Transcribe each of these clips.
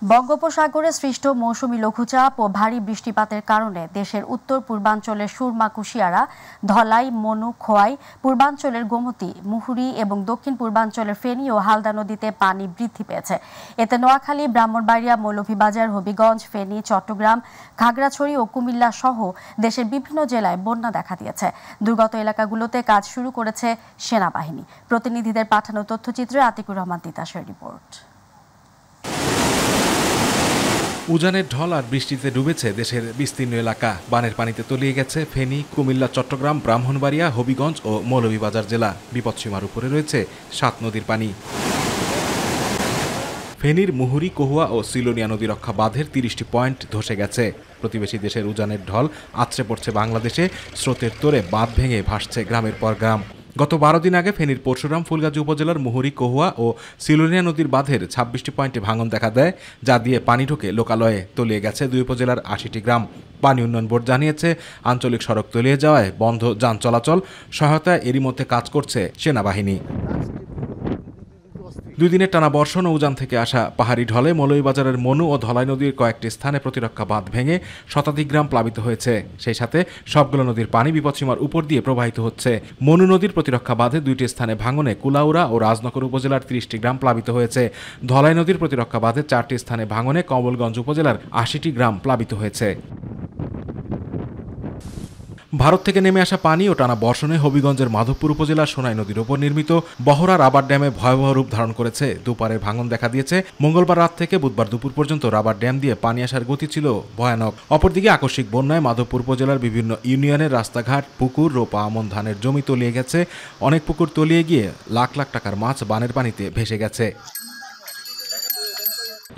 বঙ্গোপসাগরে সৃষ্ট মৌসুমী লঘুচাপ ও ভারী বৃষ্টিপাতের কারণে দেশের উত্তর পূর্বাঞ্চলের সুরমা, কুশিয়ারা, ধলাই, মনু, খোয়াই, পূর্বাঞ্চলের গোমতী, মুহুরী এবং দক্ষিণ পূর্বাঞ্চলের ফেনী ও হালদা নদীতে পানি বৃদ্ধি পেয়েছে। এতে নোয়াখালী, ব্রাহ্মণবাড়িয়া, মৌলভীবাজার, হবিগঞ্জ, ফেনী, চট্টগ্রাম, খাগড়াছড়ি ও কুমিল্লা সহ দেশের বিভিন্ন জেলায় বন্যা দেখা দিয়েছে। দুর্গত এলাকাগুলোতে কাজ শুরু করেছে সেনাবাহিনী। প্রতিনিধিদের পাঠানো তথ্যচিত্রে আতিকুর রহমান তিতাসের রিপোর্ট। উজানের ঢল আর বৃষ্টিতে ডুবেছে দেশের বিস্তীর্ণ এলাকা। বানের পানিতে তলিয়ে গেছে ফেনী, কুমিল্লা, চট্টগ্রাম, ব্রাহ্মণবাড়িয়া, হবিগঞ্জ ও মৌলভীবাজার জেলা। বিপদসীমার উপরে রয়েছে 7 নদীর পানি। ফেনীর মুহুরী, কহুয়া ও সিলোনিয়া নদী রক্ষা বাঁধের 30টি পয়েন্ট ধসে গেছে। প্রতিবেশী দেশের উজানের ঢল আছড়ে পড়ছে বাংলাদেশে। স্রোতের তোরে বাঁধ ভেঙে ভাসছে গ্রামের পর গ্রাম। গত 12 দিন আগে ফেনীর পরশুরাম, ফুলগাজী উপজেলার মুহুরী, কহুয়া ও সিলোনিয়া নদীর বাঁধের 26টি পয়েন্টে ভাঙন দেখা দেয়, যা দিয়ে পানি ঢোকে লোকালয়ে। তলিয়ে গেছে 2 উপজেলার 80টি গ্রাম। পানি উন্নয়ন বোর্ড জানিয়েছে, আঞ্চলিক সড়ক তলিয়ে যাওয়ায় বন্ধ যান চলাচল। সহায়তায় এরই মধ্যে কাজ করছে সেনাবাহিনী। 2 দিনের টানা বর্ষণ ও উজান থেকে আসা পাহাড়ি ঢলে মৌলভীবাজারের মনু ও ধলাই নদীর কয়েকটি স্থানে প্রতিরক্ষা বাঁধ ভেঙে শতাধিক গ্রাম প্লাবিত হয়েছে। সেই সাথে সবগুলো নদীর পানি বিপদসীমার উপর দিয়ে প্রবাহিত হচ্ছে। মনু নদীর প্রতিরক্ষা বাঁধে 2টি স্থানে ভাঙনে কুলাউড়া ও রাজনগর উপজেলার 30টি গ্রাম প্লাবিত হয়েছে। ধলাই নদীর প্রতিরক্ষা বাঁধে 4টি স্থানে ভাঙনে কমলগঞ্জ উপজেলার 80টি গ্রাম প্লাবিত হয়েছে। ভারত থেকে নেমে আসা পানি ও টানা বর্ষণে হবিগঞ্জের মাধবপুর উপজেলার সোনাই নদীর ওপর নির্মিত বহরা রাবার ড্যামে ভয়াবহ রূপ ধারণ করেছে। দুপারের ভাঙন দেখা দিয়েছে। মঙ্গলবার রাত থেকে বুধবার দুপুর পর্যন্ত রাবার ড্যাম দিয়ে পানি আসার গতি ছিল ভয়ানক। অপরদিকে আকস্মিক বন্যায় মাধবপুর উপজেলার বিভিন্ন ইউনিয়নের রাস্তাঘাট, পুকুর, রোপা, আমন ধানের জমি তলিয়ে গেছে। অনেক পুকুর তলিয়ে গিয়ে লাখ লাখ টাকার মাছ বানের পানিতে ভেসে গেছে।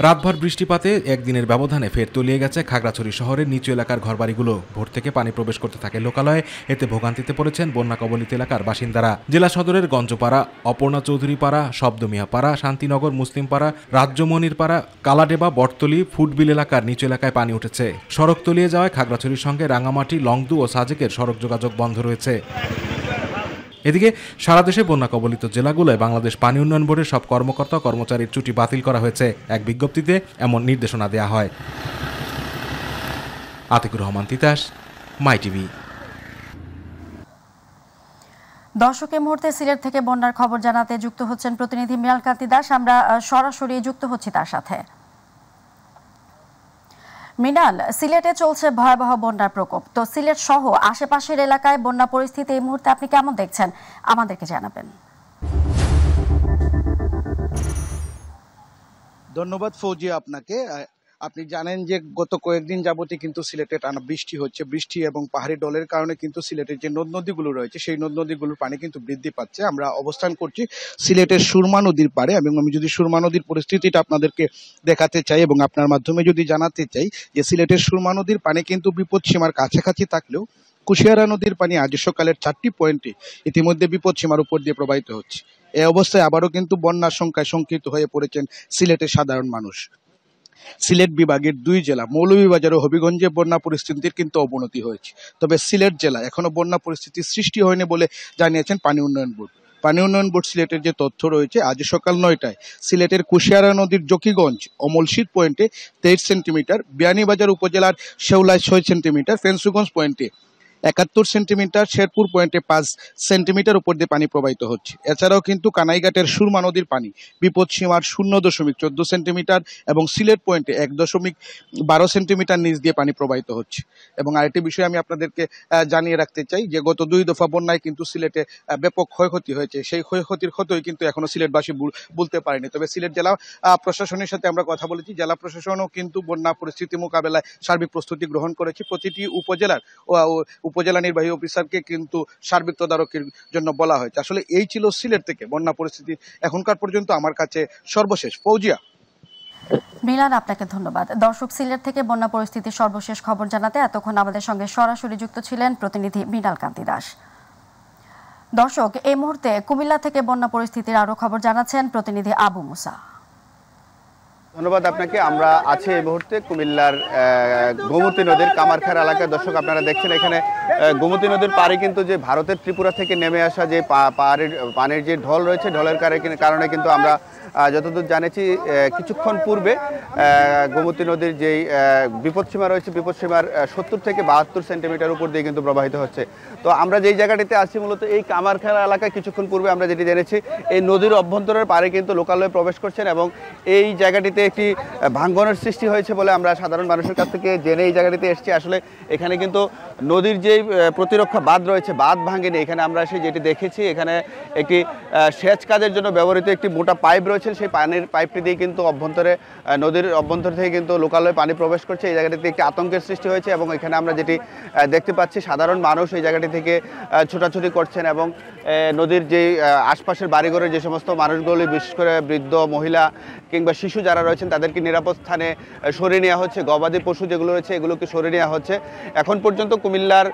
রাতভর বৃষ্টিপাতে একদিনের ব্যবধানে ফের তলিয়ে গেছে খাগড়াছড়ি শহরের নিচু এলাকার ঘরবাড়িগুলো। ভোর থেকে পানি প্রবেশ করতে থাকে লোকালয়ে। এতে ভোগান্তিতে পড়েছেন বন্যা কবলিত এলাকার বাসিন্দারা। জেলা সদরের গঞ্জপাড়া, অপর্ণা চৌধুরী পাড়া, শব্দমিয়া পাড়া, শান্তিনগর, মুসলিম পাড়া, রাজ্যমণির পাড়া, কালাডেবা, বটতলি, ফুটবিল এলাকার নিচু এলাকায় পানি উঠেছে। সড়ক তলিয়ে যাওয়ায় খাগড়াছড়ির সঙ্গে রাঙামাটি, লংদু ও সাজেকের সড়ক যোগাযোগ বন্ধ রয়েছে। এদিকে সারা দেশে বন্যা কবলিত জেলাগুলোয় বাংলাদেশ পানি উন্নয়ন বোর্ডের সব কর্মকর্তা কর্মচারীর ছুটি বাতিল করা হয়েছে। এক বিজ্ঞপ্তিতে এমন নির্দেশনা দেয়া হয়। আতিকুর রহমান তিতাস, মাই টিভি। দর্শক, এই মুহূর্তে সিলেট থেকে বন্যার খবর জানাতে যুক্ত হচ্ছেন প্রতিনিধি মৃণাল কান্তি দাস। আমরা সরাসরি যুক্ত হচ্ছি তার সাথে। মৃণাল, সিলেটে চলছে ভয়াবহ বন্যার প্রকোপ। তো সিলেট সহ আশেপাশের এলাকায় বন্যা পরিস্থিতি এই মুহূর্তে আপনি কেমন দেখছেন, আমাদেরকে জানাবেন। ধন্যবাদ ফৌজিয়া আপনাকে। আপনি জানেন যে গত কয়েকদিন যাবতই কিন্তু সিলেটে টানা বৃষ্টি হচ্ছে। বৃষ্টি এবং পাহাড়ি ঢলের কারণে কিন্তু সিলেটের যে নদ নদীগুলো রয়েছে সেই নদ নদীগুলোর পানি কিন্তু বৃদ্ধি পাচ্ছে। আমরা অবস্থান করছি সিলেটের সুরমা নদীর পাড়ে এবং আমি যদি সুরমা নদীর পরিস্থিতিটা আপনাদেরকে দেখাতে চাই এবং আপনার মাধ্যমে যদি জানাতে চাই যে সিলেটের সুরমা নদীর পানি কিন্তু বিপদসীমার কাছাকাছি থাকলেও কুশিয়ারা নদীর পানি আজ সকালের 4টি পয়েন্টে ইতিমধ্যে বিপদসীমার উপর দিয়ে প্রবাহিত হচ্ছে। এই অবস্থায় আবারও কিন্তু বন্যার সংখ্যায় শঙ্কিত হয়ে পড়েছেন সিলেটের সাধারণ মানুষ। সিলেট বিভাগের 2 জেলা মৌলভীবাজার ও হবিগঞ্জে বন্যা পরিস্থিতির কিন্তু অবনতি হয়েছে। তবে সিলেট জেলা এখনো বন্যা পরিস্থিতির সৃষ্টি হয়নি বলে জানিয়েছেন পানি উন্নয়ন বোর্ড। পানি উন্নয়ন বোর্ড সিলেটের যে তথ্য রয়েছে, আজ সকাল 9টায় সিলেটের কুশিয়ারা নদীর জকিগঞ্জ অমলশীর পয়েন্টে 23 সেন্টিমিটার, বিয়ানীবাজার উপজেলার শেওলায় 6 সেন্টিমিটার, ফেন্সুগঞ্জ পয়েন্টে 71 সেন্টিমিটার, শেরপুর পয়েন্টে 5 সেন্টিমিটার উপর দিয়ে পানি প্রবাহিত হচ্ছে। এছাড়াও কিন্তু কানাইঘাটের সুরমা নদীর পানি বিপদসীমার 0.14 সেন্টিমিটার এবং সিলেট পয়েন্টে 1.12 সেন্টিমিটার নিচ দিয়ে পানি প্রবাহিত হচ্ছে। এবং আরেকটি বিষয় আমি আপনাদেরকে জানিয়ে রাখতে চাই যে গত 2 দফা বন্যায় কিন্তু সিলেটে ব্যাপক ক্ষয়ক্ষতি হয়েছে। সেই ক্ষয়ক্ষতির ক্ষতই কিন্তু এখনো সিলেটবাসী বলতে পারেনি। তবে সিলেট জেলা প্রশাসনের সাথে আমরা কথা বলেছি। জেলা প্রশাসনও কিন্তু বন্যা পরিস্থিতি মোকাবেলায় সার্বিক প্রস্তুতি গ্রহণ করেছে। প্রতিটি উপজেলা নির্বাহী অফিসারকে কিন্তু সার্বিক তদারকির জন্য বলা হয়েছে। আসলে এই ছিল সিলেট থেকে বন্যা পরিস্থিতি এখনকার পর্যন্ত আমার কাছে সর্বশেষ। ফৌজিয়া। মৃণাল, আপনাকে ধন্যবাদ। দর্শক, সিলেট থেকে বন্যা পরিস্থিতির সর্বশেষ খবর জানাতে এতক্ষণ আমাদের সঙ্গে সরাসরি যুক্ত ছিলেন প্রতিনিধি মৃণাল কান্তি দাস। দর্শক, এই মুহূর্তে কুমিল্লা থেকে বন্যা পরিস্থিতির আরো খবর জানাচ্ছেন প্রতিনিধি আবু মুসা। ধন্যবাদ আপনাকে। আমরা আছি এই মুহূর্তে কুমিল্লার গোমতী নদীর কামারখাড়া এলাকায়। দর্শক আপনারা দেখছেন এখানে গোমতী নদীর পাড়ে কিন্তু যে ভারতের ত্রিপুরা থেকে নেমে আসা যে পানির যে ঢল রয়েছে, ঢলের কারণে কিন্তু আমরা যতদূর জানেছি কিছুক্ষণ পূর্বে গোমতী নদীর যেই বিপদসীমা রয়েছে, বিপদসীমার 70 থেকে 72 সেন্টিমিটার উপর দিয়ে কিন্তু প্রবাহিত হচ্ছে। তো আমরা যেই জায়গাটিতে আছি মূলত এই কামারখাড়া এলাকায় কিছুক্ষণ পূর্বে আমরা যেটি জেনেছি এই নদীর অভ্যন্তরের পাড়ে কিন্তু লোকালয়ে প্রবেশ করছেন এবং এই জায়গাটিতে একটি ভাঙ্গনের সৃষ্টি হয়েছে বলে আমরা সাধারণ মানুষের কাছ থেকে জেনে এই জায়গাটিতে এসেছি। আসলে এখানে কিন্তু নদীর যেই প্রতিরক্ষা বাঁধ রয়েছে, বাঁধ ভাঙেনি। এখানে আমরা যেটি দেখেছি এখানে একটি সেচ কাজের জন্য ব্যবহৃত একটি মোটা পাইপ রয়েছে, সেই পানির পাইপটি দিয়ে কিন্তু নদীর অভ্যন্তর থেকে কিন্তু লোকালয়ে পানি প্রবেশ করছে। এই জায়গাটিতে একটি আতঙ্কের সৃষ্টি হয়েছে এবং এখানে আমরা যেটি দেখতে পাচ্ছি সাধারণ মানুষ এই জায়গাটি থেকে ছোটাছুটি করছেন এবং নদীর যে আশপাশের বাড়িঘরের যে সমস্ত মানুষগুলি, বিশেষ করে বৃদ্ধ মহিলা কিংবা শিশু যারা রয়েছেন তাদেরকে নিরাপদ স্থানে সরিয়ে নেওয়া হচ্ছে। গবাদি পশু যেগুলো রয়েছে এগুলোকে সরিয়ে নেওয়া হচ্ছে। এখন পর্যন্ত কুমিল্লার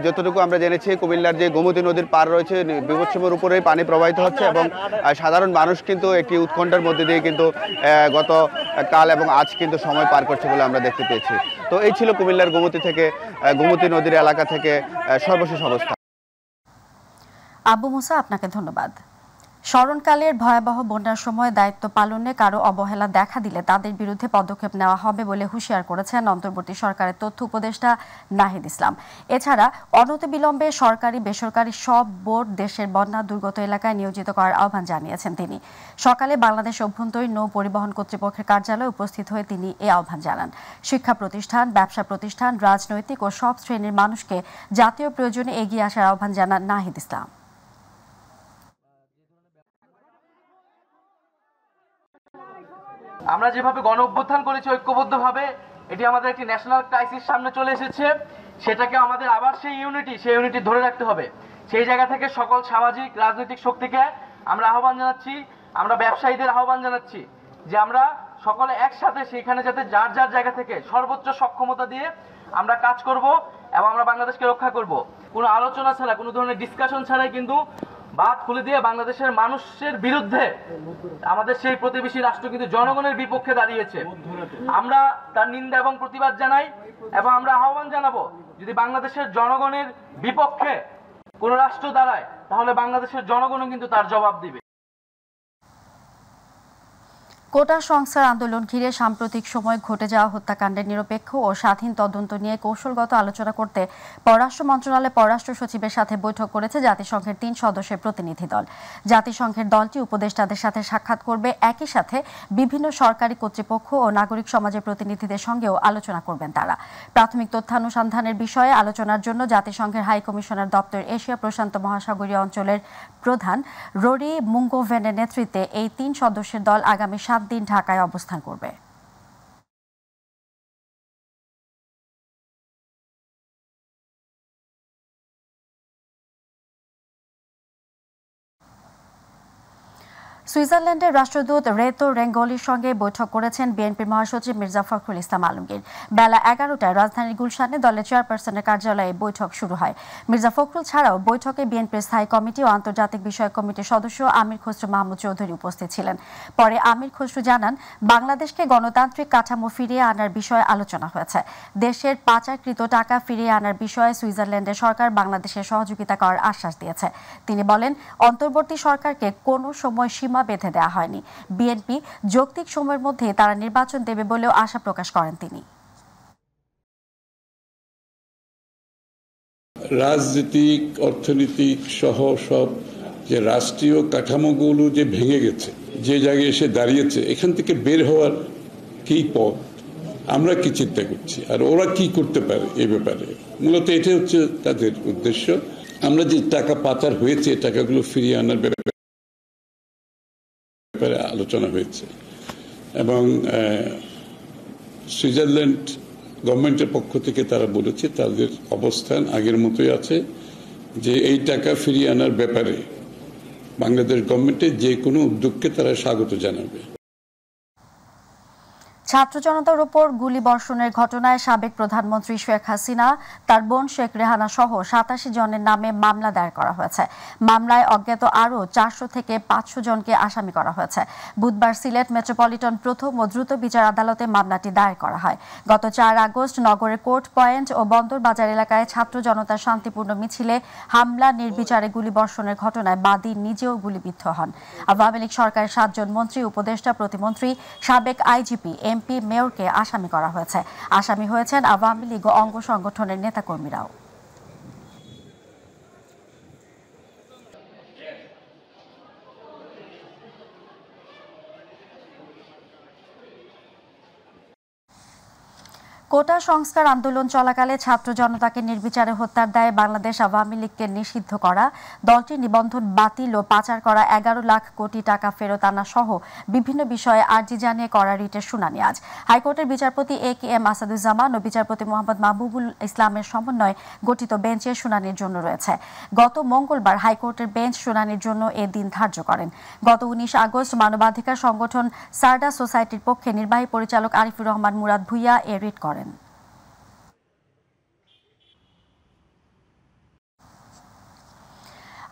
যতটুকু আমরা জেনেছি কুমিল্লার যে গোমতী নদীর পার রয়েছে বিপদসীমার উপরেই পানি প্রবাহিত হচ্ছে এবং সাধারণ মানুষ কিন্তু একটি উৎকণ্ঠার মধ্যে দিয়ে কিন্তু গত কাল এবং আজ কিন্তু সময় পার করছে বলে আমরা দেখতে পেয়েছি। তো এই ছিল কুমিল্লার গোমতী নদীর এলাকা থেকে সর্বশেষ অবস্থা। আবু মুসা, আপনাকে ধন্যবাদ। স্মরণকালের ভয়াবহ বন্যার সময় দায়িত্ব পালনে কারো অবহেলা দেখা দিলে তাদের বিরুদ্ধে পদক্ষেপ নেওয়া হবে বলে হুঁশিয়ার করেছেন অন্তর্বর্তী সরকারের তথ্য উপদেষ্টা নাহিদ ইসলাম। এছাড়া অনতিবিলম্বে সরকারি বেসরকারি সব বোর্ড দেশের বন্যা দুর্গত এলাকায় নিয়োজিত করার আহ্বান জানিয়েছেন তিনি। সকালে বাংলাদেশ অভ্যন্তরীণ নৌ পরিবহন কর্তৃপক্ষের কার্যালয়ে উপস্থিত হয়ে তিনি এই আহ্বান জানান। শিক্ষা প্রতিষ্ঠান, ব্যবসা প্রতিষ্ঠান, রাজনৈতিক ও সব শ্রেণীর মানুষকে জাতীয় প্রয়োজনে এগিয়ে আসার আহ্বান জানান নাহিদ ইসলাম। আমরা যেভাবে গণ অভ্যুত্থান করেছি ঐক্যবদ্ধভাবে, এটি আমাদের একটি ন্যাশনাল ক্রাইসিস সামনে চলে এসেছে। সেটাকে আমাদের আবার সেই ইউনিটি ধরে রাখতে হবে। সেই জায়গা থেকে সকল সামাজিক রাজনৈতিক শক্তিকে আমরা আহ্বান জানাচ্ছি, আমরা ব্যবসায়ীদের আহ্বান জানাচ্ছি যে আমরা সকলে একসাথে সেইখানে যাতে যার যার জায়গা থেকে সর্বোচ্চ সক্ষমতা দিয়ে আমরা কাজ করব এবং আমরা বাংলাদেশকে রক্ষা করব। কোনো আলোচনা ছাড়া, কোনো ধরনের ডিসকাশন ছাড়াই কিন্তু বাদ খুলে দিয়ে বাংলাদেশের মানুষের বিরুদ্ধে আমাদের সেই প্রতিবেশী রাষ্ট্র কিন্তু জনগণের বিপক্ষে দাঁড়িয়েছে। আমরা তার নিন্দা এবং প্রতিবাদ জানাই এবং আমরা আহ্বান জানাবো, যদি বাংলাদেশের জনগণের বিপক্ষে কোন রাষ্ট্র দাঁড়ায় তাহলে বাংলাদেশের জনগণও কিন্তু তার জবাব দিবে। কোটা সংস্কার আন্দোলন ঘিরে সাম্প্রতিক সময় ঘটে যাওয়া হত্যাকাণ্ডের নিরপেক্ষ ও স্বাধীন তদন্ত নিয়ে কৌশলগত আলোচনা করতে পররাষ্ট্র মন্ত্রণালয় পররাষ্ট্র সচিবের সাথে বৈঠক করেছে জাতিসংঘের 3 সদস্যের প্রতিনিধি দল। জাতিসংঘের দলটি উপদেষ্টাদের সাথে সাক্ষাৎ করবে, একই সাথে বিভিন্ন সরকারি কর্তৃপক্ষ ও নাগরিক সমাজের প্রতিনিধিদের সঙ্গেও আলোচনা করবেন তারা। প্রাথমিক তথ্যানুসন্ধানের বিষয়ে আলোচনার জন্য জাতিসংঘের হাই কমিশনার দপ্তর এশিয়া প্রশান্ত মহাসাগরীয় অঞ্চলের প্রধান রোরি মুঙ্গোভেনের নেতৃত্বে এই 3 সদস্যের দল আগামী 7 দিন ঢাকায় অবস্থান করবে। সুইজারল্যান্ডের রাষ্ট্রদূত রেতো রেঙ্গলির সঙ্গে বৈঠক করেছেন বিএনপির মহাসচিব মির্জা ফখরুল ইসলাম আলমগীর। বেলা 11টায় রাজধানীর গুলশানে দলের চেয়ারপারসনের কার্যালয়ে বৈঠক শুরু হয়। মির্জা ফখরুল ছাড়াও বৈঠকে বিএনপির স্থায়ী কমিটি ও আন্তর্জাতিক বিষয়ক কমিটির সদস্য আমির খসরু মাহমুদ চৌধুরী উপস্থিত ছিলেন। পরে আমির খসরু জানান, বাংলাদেশকে গণতান্ত্রিক কাঠামো ফিরিয়ে আনার বিষয়ে আলোচনা হয়েছে। দেশের পাচারকৃত টাকা ফিরিয়ে আনার বিষয়ে সুইজারল্যান্ডের সরকার বাংলাদেশের সহযোগিতা করার আশ্বাস দিয়েছে। তিনি বলেন, অন্তর্বর্তী সরকারকে কোনো সময় সীমা বেঁধে দেওয়া হয়নি। বিএনপি যৌক্তিক সময়ের মধ্যে তারা নির্বাচন দেবে বলেও আশা প্রকাশ করেন তিনি। রাজনৈতিক, অর্থনৈতিক সহ সব যে রাষ্ট্রীয় কাঠামোগুলো যে ভেঙে গেছে, যে জায়গায় এসে দাঁড়িয়েছে, এখান থেকে বের হওয়ার কি পথ, আমরা কি চিন্তা করছি আর ওরা কি করতে পারে এ ব্যাপারে, মূলত এটা হচ্ছে তাদের উদ্দেশ্য। আমরা যে টাকা পাচার হয়েছে টাকাগুলো ফিরিয়ে আনার ব্যাপারে আলোচনা হয়েছে এবং সুইজারল্যান্ড গভর্নমেন্টের পক্ষ থেকে তারা বলেছে তাদের অবস্থান আগের মতোই আছে, যে এই টাকা ফিরিয়ে আনার ব্যাপারে বাংলাদেশ গভর্নমেন্টের যে কোনো উদ্যোগকে তারা স্বাগত জানাবে। ছাত্র জনতার উপর গুলিবর্ষণের ঘটনায় সাবেক প্রধানমন্ত্রী শেখ হাসিনা, তার বোন শেখ রেহানা সহ 87 জনের নামে মামলা দায়ের করা হয়েছে। মামলায় অজ্ঞাত আরও 400 থেকে 500 জনকে আসামি করা হয়েছে। বুধবার সিলেট মেট্রোপলিটন প্রথম ও দ্রুত বিচার আদালতে মামলাটি দায়ের করা হয়। গত 4 আগস্ট নগরের কোর্ট পয়েন্ট ও বন্দর বাজার এলাকায় ছাত্র জনতার শান্তিপূর্ণ মিছিলে হামলা, নির্বিচারে গুলিবর্ষণের ঘটনায় বাদী নিজেও গুলিবিদ্ধ হন। আওয়ামী লীগ সরকারের 7 জন মন্ত্রী, উপদেষ্টা, প্রতিমন্ত্রী, সাবেক আইজিপি, এমপি, মেয়রকে আসামি করা হয়েছে। আসামি হয়েছেন আওয়ামী লীগ ও অঙ্গ সংগঠনের নেতাকর্মীরাও। কোটা সংস্কার আন্দোলন চলাকালে ছাত্র জনতাকে নির্বিচারে হত্যার দায়ে বাংলাদেশ আওয়ামী লীগকে নিষিদ্ধ করা, দলটির নিবন্ধন বাতিল ও পাচার করা 11 লাখ কোটি টাকা ফেরত আনা সহ বিভিন্ন বিষয়ে আর্জি জানিয়ে করা রিটের শুনানি আজ হাইকোর্টের বিচারপতি A.K.M. আসাদুজ্জামান ও বিচারপতি মোহাম্মদ মাহবুবুল ইসলামের সমন্বয়ে গঠিত বেঞ্চের শুনানির জন্য রয়েছে। গত মঙ্গলবার হাইকোর্টের বেঞ্চ শুনানির জন্য এ দিন ধার্য করেন। গত 19 আগস্ট মানবাধিকার সংগঠন সারদা সোসাইটির পক্ষে নির্বাহী পরিচালক আরিফুর রহমান মুরাদ ভুইয়া এ রিট করেন।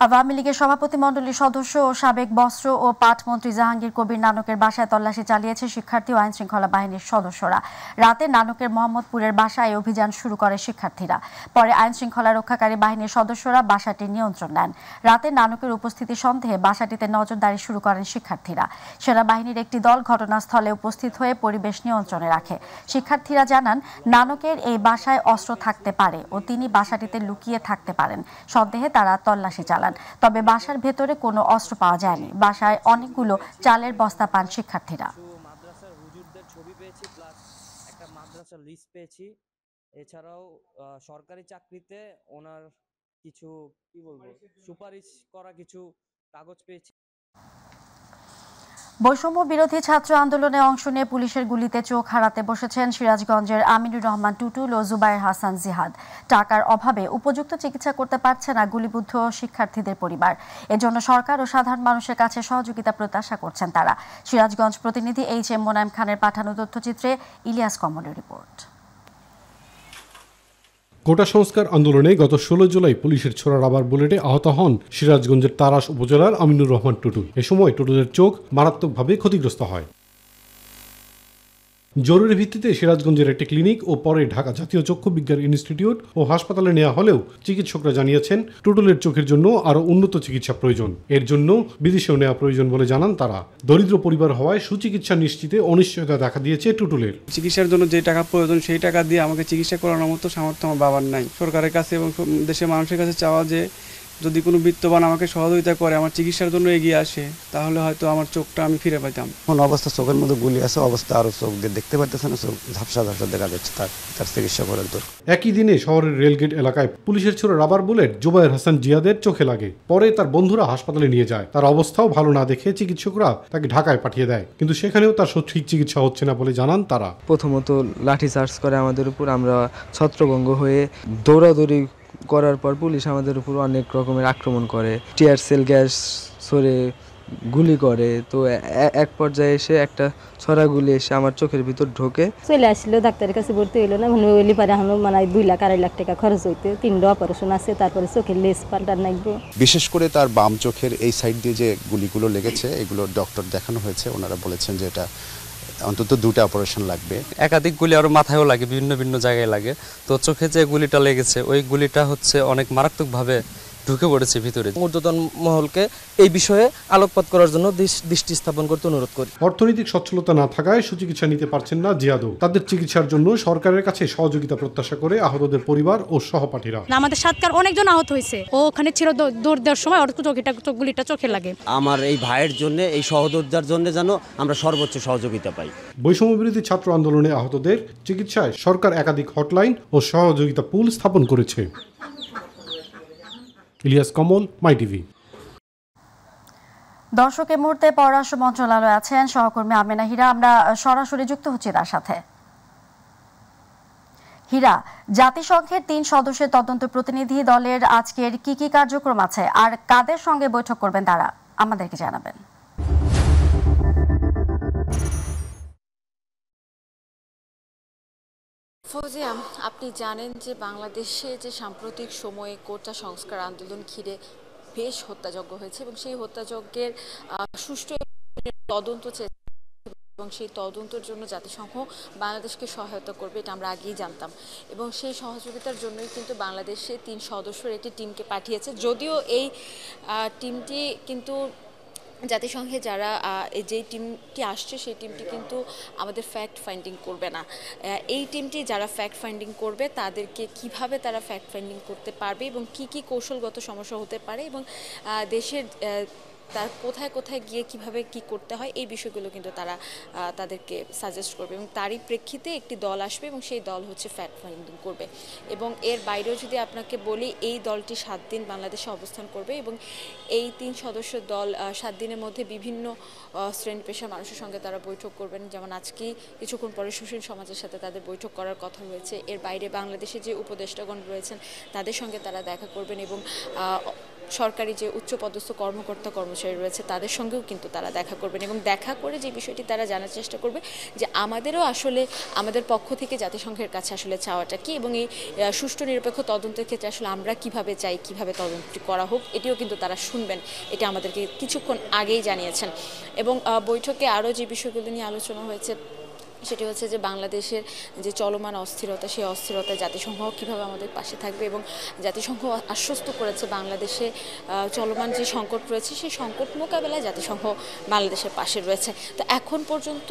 আওয়ামী লীগের সভাপতিমণ্ডলীর সদস্য ও সাবেক বস্ত্র ও পাট মন্ত্রী জাহাঙ্গীর কবির নানকের বাসায় তল্লাশি চালিয়েছে শিক্ষার্থী ও আইনশৃঙ্খলা বাহিনীর সদস্যরা। রাতে নানকের মোহাম্মদপুরের বাসায় অভিযান শুরু করে শিক্ষার্থীরা। পরে আইনশৃঙ্খলা রক্ষাকারী বাহিনীর সদস্যরা বাসাটি নিয়ন্ত্রণ নেন। রাতে নানকের উপস্থিতি সন্দেহে বাসাটিতে নজরদারি শুরু করেন শিক্ষার্থীরা। সেনাবাহিনীর একটি দল ঘটনাস্থলে উপস্থিত হয়ে পরিবেশ নিয়ন্ত্রণে রাখে। শিক্ষার্থীরা জানান, নানকের এই বাসায় অস্ত্র থাকতে পারে ও তিনি বাসাটিতে লুকিয়ে থাকতে পারেন। সন্দেহে তারা তল্লাশি চালান। তবে বাসার ভেতরে কোনো অস্ত্র পাওয়া যায়নি। বাসায় অনেকগুলো চালের বস্তা পান শিক্ষার্থীরা। মাদ্রাসার হুজুরদের ছবি পেয়েছি, প্লাস একটা মাদ্রাসার লিস্ট পেয়েছি। এছাড়াও সরকারি চাকরিতে ওনার কিছু সুপারিশ করা কিছু কাগজ পেয়েছি। বৈষম্য বিরোধী ছাত্র আন্দোলনে অংশ নিয়ে পুলিশের গুলিতে চোখ হারাতে বসেছেন সিরাজগঞ্জের আমিনুর রহমান টুটুল ও জুবায়ের হাসান জিহাদ। টাকার অভাবে উপযুক্ত চিকিৎসা করতে পারছে না গুলিবিদ্ধ শিক্ষার্থীদের পরিবার। এজন্য সরকার ও সাধারণ মানুষের কাছে সহযোগিতা প্রত্যাশা করছেন তারা। সিরাজগঞ্জ প্রতিনিধি H.M. মোনায়েম খানের পাঠানো তথ্যচিত্রে ইলিয়াস কমলের রিপোর্ট। কোটা সংস্কার আন্দোলনে গত 16 জুলাই পুলিশের ছোড়া রাবার বুলেটে আহত হন সিরাজগঞ্জের তারাস উপজেলার আমিনুর রহমান টুটুল। এ সময় টুটুলের চোখ মারাত্মকভাবে ক্ষতিগ্রস্ত হয়। জরুরি ভিত্তিতে সিরাজগঞ্জের একটি ক্লিনিক ও পরে ঢাকা জাতীয় চক্ষু বিজ্ঞান ইনস্টিটিউট ও হাসপাতালে নেওয়া হলেও চিকিৎসকরা জানিয়েছেন টুটুলের চোখের জন্য আরও উন্নত চিকিৎসা প্রয়োজন। এর জন্য বিদেশেও নেওয়া প্রয়োজন বলে জানান তারা। দরিদ্র পরিবার হওয়ায় সুচিকিৎসা নিশ্চিতে অনিশ্চয়তা দেখা দিয়েছে টুটুলের। চিকিৎসার জন্য যে টাকা প্রয়োজন সেই টাকা দিয়ে আমাকে চিকিৎসা করানোর মতো সামর্থ্য আমার বাবার নাই। সরকারের কাছে এবং দেশের মানুষের কাছে চাওয়া যে যদি কোনো বিত্তবান আমাকে সহযোগিতা করে, আমার চিকিৎসার জন্য এগিয়ে আসে, তাহলে হয়তো আমার চোখটা আমি ফিরে পাইতাম। এখন অবস্থা চোখের মধ্যে গুলি আছে, অবস্থা আরো চোখ দিয়ে দেখতে পারতেছে না, চোখ ঝাপসা ঝাপসা দেখা যাচ্ছে। তার চিকিৎসা করার তো একই দিনে শহরের রেলগেট এলাকায় পুলিশের ছোড়া রাবার বুলেট জুবায়ের হাসান জিহাদের চোখে লাগে। পরে তার বন্ধুরা হাসপাতালে নিয়ে যায়। তার অবস্থাও ভালো না দেখে চিকিৎসকরা তাকে ঢাকায় পাঠিয়ে দেয়, কিন্তু সেখানেও তার সঠিক চিকিৎসা হচ্ছে না বলে জানান তারা। প্রথমত লাঠি চার্জ করে আমাদের উপর, আমরা ছত্রভঙ্গ হয়ে দৌড়াদৌড়ি করার পর পুলিশ আমাদের উপর অনেক রকমের আক্রমণ করে, টিয়ার সেল গ্যাস ছড়ে গুলি করে। তো এক পর্যায়ে এসে একটা ছড়া গুলি এসে আমার চোখের ভিতর ঢোকে। চলে আসলো, ডাক্তারের কাছে ভর্তি হইলো না, মানে ওইলি পারে এখন মানে 2 লাখ 2.5 লাখ টাকা খরচ হইতে, 3টা অপারেশন আছে, তারপরে চোখের লেন্স পাল্টার লাগবে। বিশেষ করে তার বাম চোখের এই সাইড দিয়ে যে গুলিগুলো লেগেছে, এগুলো ডক্টর দেখানো হয়েছে, ওনারা বলেছেন যে এটা অন্তত 2টা অপারেশন লাগবে। একাধিক গুলি আরো মাথায়ও লাগে, বিভিন্ন জায়গায় লাগে। তো চোখে যে গুলিটা লেগেছে ওই গুলিটা হচ্ছে অনেক মারাত্মকভাবে ঢুকে পড়েছে ভিতরে। ঊর্ধ্বতন মহলকে এই বিষয়ে আলোকপাত করার জন্য দৃষ্টি স্থাপন করতে অনুরোধ করি। অর্থনৈতিক সচ্ছলতা না থাকায় সুচিকিৎসা নিতে পারছেন না জিয়াদও। তাদের চিকিৎসার জন্য সরকারের কাছে সহযোগিতা প্রত্যাশা করে আহতদের পরিবার ও সহপাঠীরা। আমাদের সাতকার অনেকজন আহত হয়েছে, ও ওখানে ছিল, দৌড় দেওয়ার সময় ওর গুলিটা চোখে লাগে। আমার এই ভাইয়ের জন্য, এই সহযোদ্ধার জন্য যেন আমরা সর্বোচ্চ সহযোগিতা পাই। বৈষম্য বিরোধী ছাত্র আন্দোলনে আহতদের চিকিৎসায় সরকার একাধিক হটলাইন ও সহযোগিতা পুল স্থাপন করেছে। ইলিয়াস কমল, মাই টিভি। দর্শক, এই মুহূর্তে পররাষ্ট্র মন্ত্রণালয়ে আছেন সহকর্মী আমেনা হীরা। আমরা সরাসরি যুক্ত হচ্ছি তার সাথে। হীরা, জাতিসংঘের 3 সদস্যের তদন্ত প্রতিনিধি দলের আজকের কি কার্যক্রম আছে আর কাদের সঙ্গে বৈঠক করবেন তারা আমাদেরকে জানাবেন। ফৌজিয়া, আপনি জানেন যে বাংলাদেশে যে সাম্প্রতিক সময়ে কোটা সংস্কার আন্দোলন ঘিরে বেশ হত্যাযজ্ঞ হয়েছে এবং সেই হত্যাযজ্ঞের সুষ্ঠু তদন্ত চেয়েছে এবং সেই তদন্তের জন্য জাতিসংঘ বাংলাদেশকে সহায়তা করবে, এটা আমরা আগেই জানতাম। এবং সেই সহযোগিতার জন্যই কিন্তু বাংলাদেশে 3 সদস্যের একটি টিমকে পাঠিয়েছে। যদিও এই টিমটি কিন্তু জাতিসংঘে যারা যেই টিমটি আসছে সেই টিমটি কিন্তু আমাদের ফ্যাক্ট ফাইন্ডিং করবে না। এই টিমটি যারা ফ্যাক্ট ফাইন্ডিং করবে তাদেরকে কিভাবে তারা ফ্যাক্ট ফাইন্ডিং করতে পারবে এবং কি কৌশলগত সমস্যা হতে পারে এবং দেশের তার কোথায় কোথায় গিয়ে কিভাবে কি করতে হয় এই বিষয়গুলো কিন্তু তারা তাদেরকে সাজেস্ট করবে এবং তারই প্রেক্ষিতে একটি দল আসবে এবং সেই দল হচ্ছে ফ্যাক্ট ফাইন্ডিং করবে। এবং এর বাইরেও যদি আপনাকে বলি, এই দলটি 7 দিন বাংলাদেশে অবস্থান করবে এবং এই 3 সদস্য দল 7 দিনের মধ্যে বিভিন্ন শ্রেণী পেশার মানুষের সঙ্গে তারা বৈঠক করবেন। যেমন আজকেই কিছুক্ষণ পরে সুশীল সমাজের সাথে তাদের বৈঠক করার কথা রয়েছে। এর বাইরে বাংলাদেশে যে উপদেষ্টাগণ রয়েছেন তাদের সঙ্গে তারা দেখা করবেন এবং সরকারি যে উচ্চপদস্থ কর্মকর্তা কর্মচারী রয়েছে তাদের সঙ্গেও কিন্তু তারা দেখা করবেন এবং দেখা করে যে বিষয়টি তারা জানার চেষ্টা করবে যে আমাদেরও আসলে আমাদের পক্ষ থেকে জাতিসংঘের কাছে আসলে চাওয়াটা কি এবং এই সুষ্ঠু নিরপেক্ষ তদন্তের ক্ষেত্রে আসলে আমরা কিভাবে চাই, কিভাবে তদন্তটি করা হোক, এটিও কিন্তু তারা শুনবেন। এটা আমাদেরকে কিছুক্ষণ আগেই জানিয়েছেন। এবং বৈঠকে আরও যে বিষয়গুলো নিয়ে আলোচনা হয়েছে সেটি হচ্ছে যে বাংলাদেশের যে চলমান অস্থিরতা, সেই অস্থিরতায় জাতিসংঘ কীভাবে আমাদের পাশে থাকবে এবং জাতিসংঘ আশ্বস্ত করেছে বাংলাদেশে চলমান যে সংকট রয়েছে সেই সংকট মোকাবেলায় জাতিসংঘ বাংলাদেশের পাশে রয়েছে। তো এখন পর্যন্ত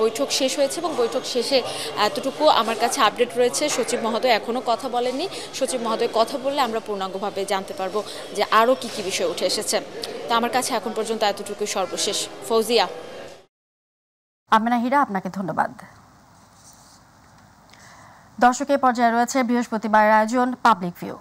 বৈঠক শেষ হয়েছে এবং বৈঠক শেষে এতটুকু আমার কাছে আপডেট রয়েছে, সচিব মহোদয় এখনও কথা বলেননি। সচিব মহোদয় কথা বললে আমরা পূর্ণাঙ্গভাবে জানতে পারবো যে আরও কী কী বিষয় উঠে এসেছে। তো আমার কাছে এখন পর্যন্ত এতটুকুই সর্বশেষ। ফৌজিয়া। আমেনা হীরা, আপনাকে ধন্যবাদ। দর্শকের পর্যায়ে রয়েছে বৃহস্পতিবারের আয়োজন পাবলিক ভিউ।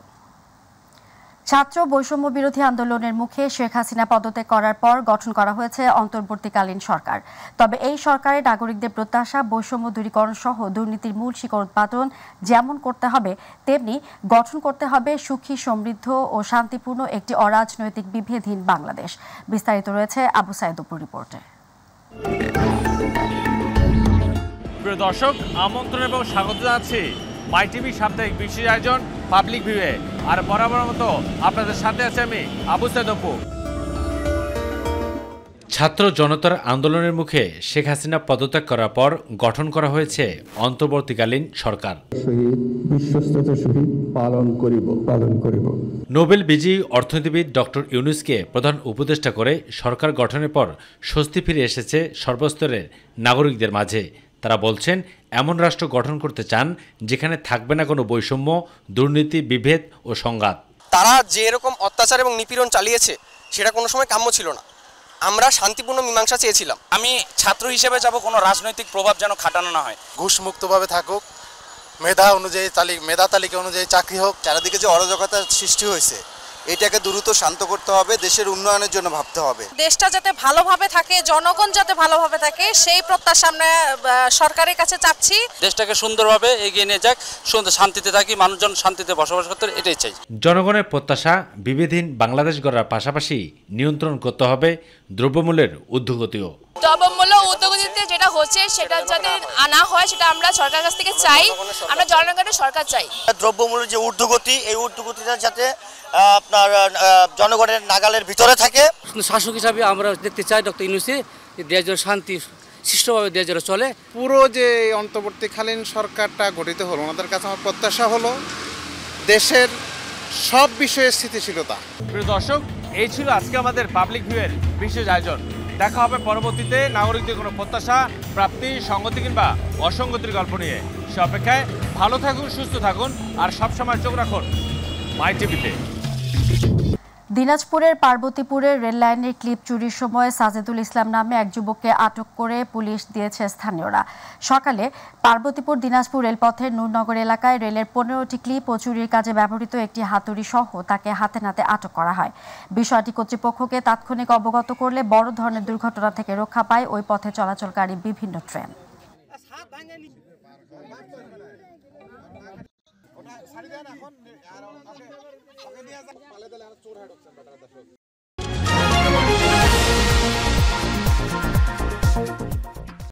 ছাত্র বৈষম্য বিরোধী আন্দোলনের মুখে শেখ হাসিনা পদত্যাগ করার পর গঠন করা হয়েছে অন্তর্বর্তীকালীন সরকার। তবে এই সরকারের নাগরিকদের প্রত্যাশা বৈষম্য দূরীকরণ সহ দুর্নীতির মূল শিকড় উৎপাদন যেমন করতে হবে তেমনি গঠন করতে হবে সুখী, সমৃদ্ধ ও শান্তিপূর্ণ একটি অরাজনৈতিক বিভেদহীন বাংলাদেশ। বিস্তারিত রয়েছে আবু সাইদ অপুর রিপোর্টে। প্রিয় দর্শক, আমন্ত্রণ এবং স্বাগত জানাচ্ছি মাই টিভি সাপ্তাহিক বিশেষ আয়োজন পাবলিক ভিউয়ে। আর বরাবর মতো আপনাদের সাথে আছে আমি আবু সাইদ অপু। ছাত্র জনতার আন্দোলনের মুখে শেখ হাসিনা পদত্যাগ করার পর গঠন করা হয়েছে অন্তর্বর্তীকালীন সরকার। নোবেল বিজয়ী অর্থনীতিবিদ ডক্টর ইউনূসকে প্রধান উপদেষ্টা করে সরকার গঠনের পর স্বস্তি ফিরে এসেছে সর্বস্তরের নাগরিকদের মাঝে। তারা বলছেন এমন রাষ্ট্র গঠন করতে চান যেখানে থাকবে না কোনো বৈষম্য, দুর্নীতি, বিভেদ ও সংঘাত। তারা যে এরকম অত্যাচার এবং নিপীড়ন চালিয়েছে সেটা কোনো সময় কাম্য ছিল না। আমরা শান্তিপূর্ণ মীমাংসা চেয়েছিলাম। আমি ছাত্র হিসেবে যাব, কোনো রাজনৈতিক প্রভাব যেন খাটানো না হয়, ঘুষ মুক্তভাবে থাকুক, মেধা তালিকা অনুযায়ী চাকরি হোক। চারিদিকে যে অরাজকতার সৃষ্টি হয়েছে এটাকে দ্রুত শান্ত করতে হবে, দেশের উন্নয়নের জন্য ভাবতে হবে। দেশটা যাতে ভালোভাবে থাকে, জনগণ যাতে ভালোভাবে থাকে সেই প্রত্যাশা আমরা সরকারের কাছে চাচ্ছি। দেশটাকে সুন্দরভাবে এগিয়ে নিয়ে যাক, শান্তিতে থাকি, মানুষজন শান্তিতে বসবাস করতে, এটাই চাই। জনগণের প্রত্যাশা বিভেদহীন বাংলাদেশ গড়ার পাশাপাশি নিয়ন্ত্রণ করতে হবে দ্রব্যমূল্যের ঊর্ধ্বগতিও। দ্রব্যমূল্য ঊর্ধ্বগতিতে যেটা হচ্ছে সেটা যাতে আনা হয় সেটা আমরা সরকারের কাছ থেকে চাই। আমরা জনগণের সরকার চাই। দ্রব্যমূল্যের যে ঊর্ধ্বগতি, এই ঊর্ধ্বগতিটা যাতে আপনার জনগণের নাগালের ভিতরে থাকে। শাসক হিসাবে আমরা দেখতে চাই ডক্টর ইউনূসে দেশের শান্তি সুষ্ঠুভাবে দেশের চলে। পুরো যে অন্তর্বর্তীকালীন সরকারটা গঠিত হলো, ওনাদের কাছে আমার প্রত্যাশা হলো দেশের সব বিষয়ে স্থিতিশীলতা। প্রিয় দর্শক, এই ছিল আজকে আমাদের পাবলিক ভিউয়ের বিশেষ আয়োজন। দেখা হবে পরবর্তীতে নাগরিকদের কোনো প্রত্যাশা, প্রাপ্তি, সংগতি কিংবা অসঙ্গতির গল্প নিয়ে। সে অপেক্ষায় ভালো থাকুন, সুস্থ থাকুন আর সবসময় চোখ রাখুন মাই টিভিতে। দিনাজপুরের পার্বতীপুরের রেললাইনের ক্লিপ চুরির সময় সাজেদুল ইসলাম নামে এক যুবককে আটক করে পুলিশ দিয়েছে স্থানীয়রা। সকালে পার্বতীপুর দিনাজপুর রেলপথের নূরনগর এলাকায় রেলের 15টি ক্লিপ ও চুরির কাজে ব্যবহৃত একটি হাতুড়ি সহ তাকে হাতে নাতে আটক করা হয়। বিষয়টি কর্তৃপক্ষকে তাৎক্ষণিক অবগত করলে বড় ধরনের দুর্ঘটনা থেকে রক্ষা পায় ওই পথে চলাচলকারী বিভিন্ন ট্রেন।